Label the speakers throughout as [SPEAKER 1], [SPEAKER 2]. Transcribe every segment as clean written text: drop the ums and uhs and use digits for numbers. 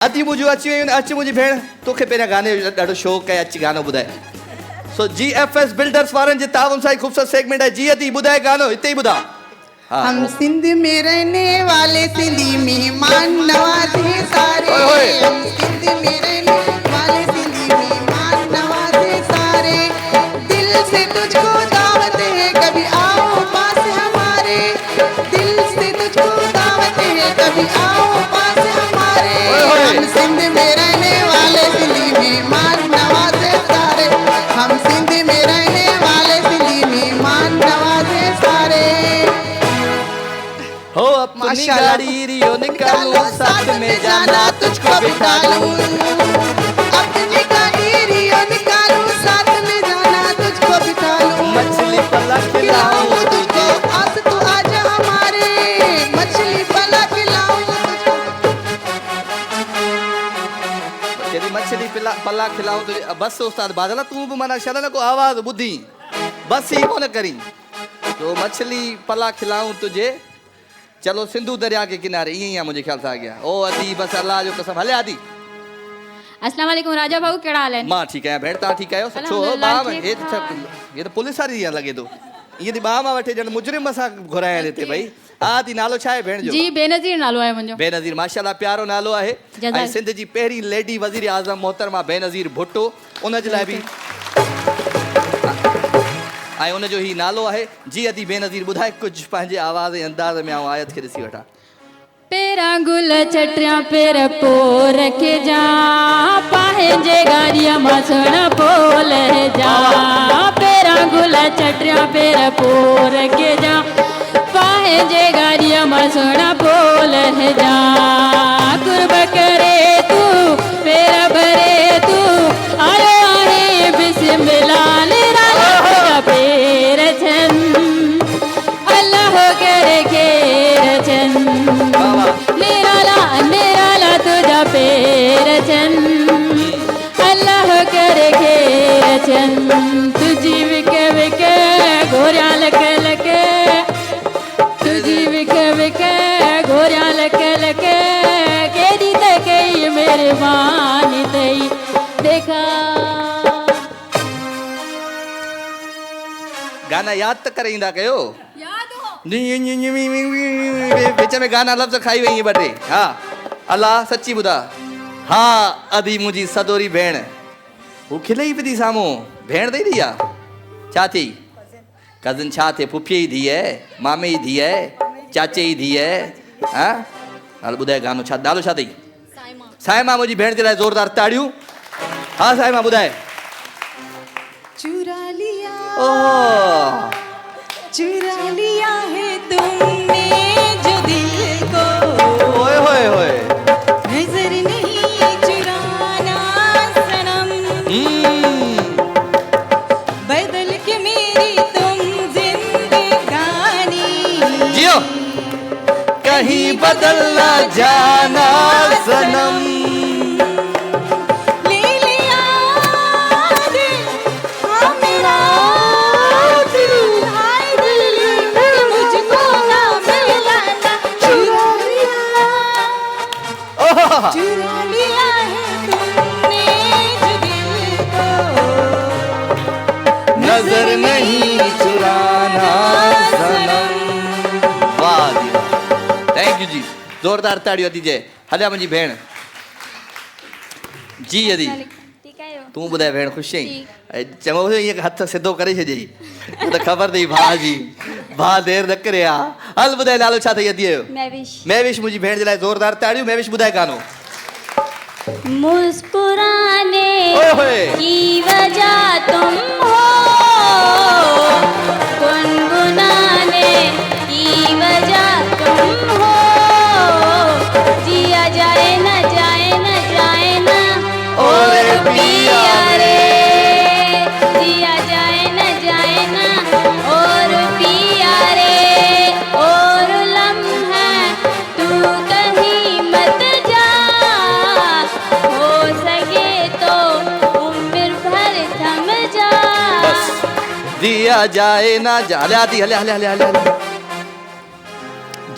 [SPEAKER 1] अति मुझे अच मुझी भेण तोखे पहिरियां गाने जो ॾाढो शौक़ु आहे, अची गानो ॿुधाए। सो GFS बिल्डर्स वारनि जे ताउन सां खूबसूरत सेगमेंट है। जी अति ॿुधाए गानो हिते ही बुधा।
[SPEAKER 2] हम सिंध में रहने वाले सिंधी मेहमान नवाजे सारे, हम सिंध में रहने वाले सिंधी मेहमान नवाजे सारे, दिल से तुझको दावत है कभी आओ पास हमारे, दिल से तुझको दावत है कभी आओ पास हमारे। हम सिंध में रहने वाले सिंधी मेहमान नवाजे सारे, हम सिंध में रहने वाले सिंधी मेहमान नवाजे सारे।
[SPEAKER 1] हो अपनी गाड़ी रियो निकालो साथ में जाना तुझको बिठा लूं,
[SPEAKER 2] अपनी गाड़ी रियो निकालूं साथ में जाना तुझको बिठा लूं,
[SPEAKER 1] मछली पला खिलाऊं
[SPEAKER 2] तुझको आज तू आजा हमारे, मछली पला खिलाऊं तुझको।
[SPEAKER 1] तेरी मछली पला खिलाऊं तुझे। बस उस्ताद बादला तू भी मना शरण को आवाज बुद्धि बस ही कोन करी। तो मछली पला खिलाऊं तुझे, चलो सिंधु दरिया के किनारे यही है मुझे ख्याल से आ गया। ओ अदी बस अल्लाह जो कसम हले आदि।
[SPEAKER 3] अस्सलाम वालेकुम राजा भाऊ केड़ा हाल है?
[SPEAKER 1] मां ठीक है भेण ता ठीक आयो सचो
[SPEAKER 3] अल्हम्दुलिल्लाह,
[SPEAKER 1] बाम ये तो पुलिस वाली है लगे तो ये दी बाम वठे जन मुजरिम असा घुराया देते भाई। आदि नालो छा है भेण जो?
[SPEAKER 3] जी बेनजीर नालो है मुंजो।
[SPEAKER 1] बेनजीर माशाल्लाह प्यारो नालो है।
[SPEAKER 3] जज़ाक।
[SPEAKER 1] ऐं सिंध जी पहिरीं लेडी वज़ीर आज़म मोहतरमा बेनज़ीर भुट्टो उन जे लाइ बि ऐं उन जो ही नालो आहे। जी अदी बेनज़ीर ॿुधाए कुझु पंहिंजे आवाज़ ऐं अंदाज़ में आऊं आयत खे ॾिसी वठां।
[SPEAKER 3] पेरा गुल चटिया पेर पोर के जा, पाहिंजे गाड़िया मसण पोल जा, पेरा गुल चटिया पेर पोर के जा, पाहिंजे गाड़िया मसण पोल जा, कुर्ब करे तू पेर भरे तू आयो आहे बिस्मिल्लाह पेर छन अल्लाह करे घेर छन, निराला तुझा पेर छन अल्लाह करे घेर छन, तुझी विके विके घोरिया लके लके, तुझी विके विके घोरिया लके लके, केडी ते कई मेहरबानी तई देखा।
[SPEAKER 1] गाना याद त करे ईंदा कयो।
[SPEAKER 3] याद हो
[SPEAKER 1] विच में गाना लफ़्ज़ खाई वई ॿ टे। हा अल्लाह सची ॿुधा। हा अदी मुंहिंजी सदोरी भेण हू खिले ई पई थी साम्हूं। भेण ॾेई ॾी आहे छा थी कज़न छा थिए फुफीअ जी धीअ आहे, मामे जी धीअ आहे, चाचे जी धीअ आहे। हा हल ॿुधाए गानो छा नालो छा अथई? साइमा मुंहिंजी भेण जे लाइ ज़ोरदार ताड़ियूं। हा साइमा ॿुधाए।
[SPEAKER 2] चुरा लिया
[SPEAKER 1] ओह
[SPEAKER 2] चुरा लिया है तुमने जो दिल को,
[SPEAKER 1] ओए होए होए
[SPEAKER 2] नजर नहीं चुराना सनम, बदल के मेरी तुम जिंदगानी,
[SPEAKER 1] जियो कहीं बदल ना जाना सनम।
[SPEAKER 2] ले लिया दिल हाँ मेरा दिल, हाय दिल मुझको ना मिलाना, चुरा लिया है तुमने जो दिल को,
[SPEAKER 1] नजर नहीं चुराना सनम। वाह जी वाह, थैंक यू जी, जोरदार ताड़ियों दीजिए। हलिया मुंहिंजी भेण जी अदी
[SPEAKER 3] ठीक है
[SPEAKER 1] तूं ॿुधाए भेण ख़ुशि आहीं? चङो ईअं हथ सिधो करे छॾियई त ख़बर अथई भाउ जी भाउ देरि न करे आ। हल ॿुधाए नालो छा अथई अदीअ जो?
[SPEAKER 3] महविश।
[SPEAKER 1] महविश मुंहिंजी भेण जे लाइ ज़ोरदार ताड़ियूं। महविश ॿुधाए गानो।
[SPEAKER 3] मुस्कुराने
[SPEAKER 1] ओए होए
[SPEAKER 3] की वजह तुम हो, गुनगुनाने की वजह तुम हो, जिया जाए न जाए न जाए न और पिया रे, जिया जाए न जाए न और पिया रे, और लम्हा तू कहीं मत जा, हो सके तो उम्र भर थम जा।
[SPEAKER 1] बस दिया जाए ना जा। हले आदि हले हले हले हले।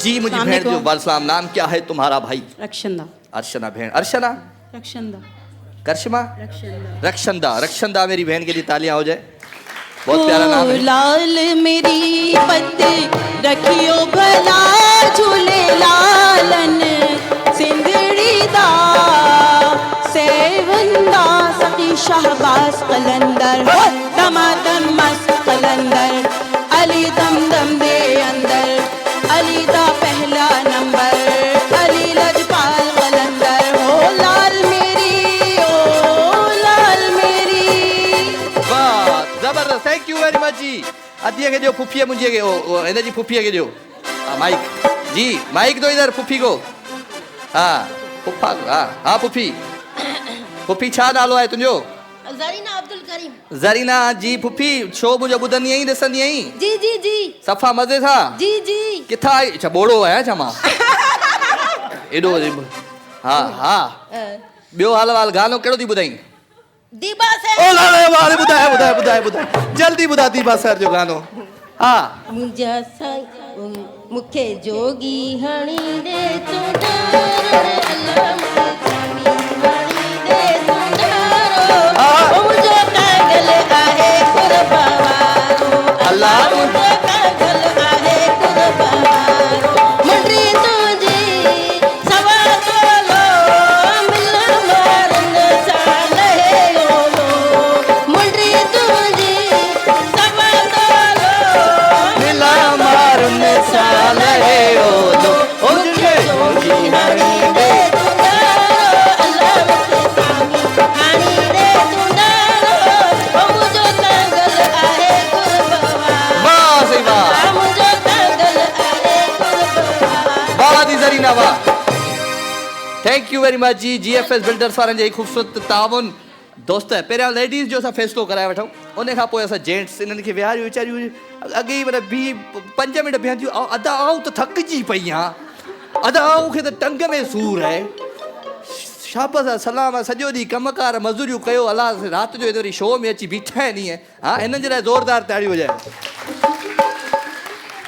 [SPEAKER 1] जी मुझे भेड़ जो बालसलाम नाम क्या है तुम्हारा भाई?
[SPEAKER 4] रक्षंदा।
[SPEAKER 1] अर्शना भेण, अर्शना,
[SPEAKER 2] रक्षंदा
[SPEAKER 1] करिश्मा,
[SPEAKER 2] रक्षंदा
[SPEAKER 1] रक्षंदा, रक्षंदा मेरी बहन के लिए तालियां हो जाए। बहुत प्यारा नाम है।
[SPEAKER 2] लाल मेरी पत्ती रखियो भला झूले लालन सिंदड़ी दा सेवंदा सती शहबाज कलंदर दमादम मस्त कलंदर अली दम दम दे अंदर अली दा पहला नंबर अली लजपाल कलंदर हो लाल मेरी ओ लाल मेरी।
[SPEAKER 1] वाह जबरदस्त, थैंक यू वेरी मच जी। अदिया के जो फुफिया मुझे के ओ इधर जी फुफिया के जो माइक जी, माइक दो इधर फुफी को। हाँ फुफा, हाँ हाँ फुफी, फुफी छा नालो आहे तुंहिंजो?
[SPEAKER 4] ज़रीना अब्दुल करीम।
[SPEAKER 1] ज़रीना जी फुफी, शो मुझे ॿुधंदी आहीं ॾिसंदी आहीं?
[SPEAKER 4] जी जी जी
[SPEAKER 1] सफ़ा मज़े सां?
[SPEAKER 4] जी जी।
[SPEAKER 1] किथां आई? अच्छा बोड़ो आहियां छा मां? एॾो हा हा। ॿियो हाल वाल गानो कहिड़ो थी ॿुधाई?
[SPEAKER 4] दीबा से
[SPEAKER 1] ओ ला ला वाले ॿुधाए ॿुधाए ॿुधाए ॿुधाए जल्दी ॿुधा दीपा सर जो गानो। हा
[SPEAKER 4] मुंहिंजा संग मूंखे जोगी हणी दे तूं डारो अल्लाह मूंखे हणी दे तूं डारो ओ मुंहिंजो कागल आहे कुर्बानो
[SPEAKER 1] अल्लाह
[SPEAKER 4] मुंहिंजो कागल आहे कुर्बानो मुंडी तुंहिंजी सवा तोलो मिल मारन साल हे ओलो मुंडी तुंहिंजी सवा तोलो
[SPEAKER 1] मिला मारुन साल है ओ दो ओ जुगे जोगी हणी दे। वाह सही वाह, वाह दी ज़रीना वाह। थैंक यू वेरी मच जी। GFS बिल्डर्स वारनि जे ख़ूबसूरत ताउन। दोस्त पहिरियां लेडीज़ जो असां फ़ैसिलो कराए वठूं, उन खां पोइ असां जेंट्स इन्हनि खे विहारियूं वीचारियूं अॻे ई मतिलबु 5 मिंट बीहंदियूं। अदा आऊं त थकिजी पई आहियां, अदा आऊं खे त टंग में सूर आहे। शाबस आहे, सलाम आहे, सॼो ॾींहुं कमकार मज़ूरियूं कयो, अलाह राति जो वरी शो में अची बीठा आहिनि ईअं। हा हिननि जे लाइ ज़ोरदार ताड़ियूं हुजाए।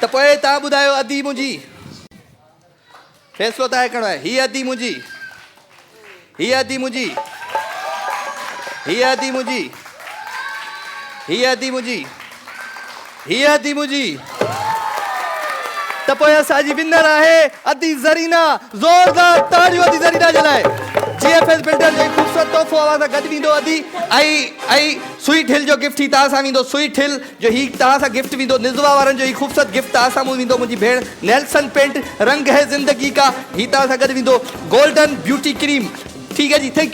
[SPEAKER 1] त पोइ तव्हां ॿुधायो, अदी मुंहिंजी फ़ैसिलो तइ करिणो आहे। हीअ अदी मुंहिंजी, हीअ अदी मुंहिंजी, हीअ अदी मुंहिंजी, हीअ अदी मुंहिंजी, हीअ अदी मुंहिंजी। त पोइ असांजी विनर आहे अदी ज़रीना। ज़ोरदार ताड़ियूं अदी ज़रीना जे लाइ। GFS बिल्डर जो ख़ूबसूरत तोहफ़ो आवाज़ सां गॾु वेंदो अदी। ऐं स्वीट हिल जो गिफ्ट ही तव्हां सां वेंदो। स्वीट हिल जो ही तव्हां सां गिफ्ट वेंदो। निज़वा वारनि जो ही ख़ूबसूरत गिफ्ट तव्हां सां वेंदो। मुंहिंजी भेण नेल्सन पेंट रंग है ज़िंदगी का ही तव्हां सां गॾु वेंदो। Golden beauty cream. ठीक है जी, थैंक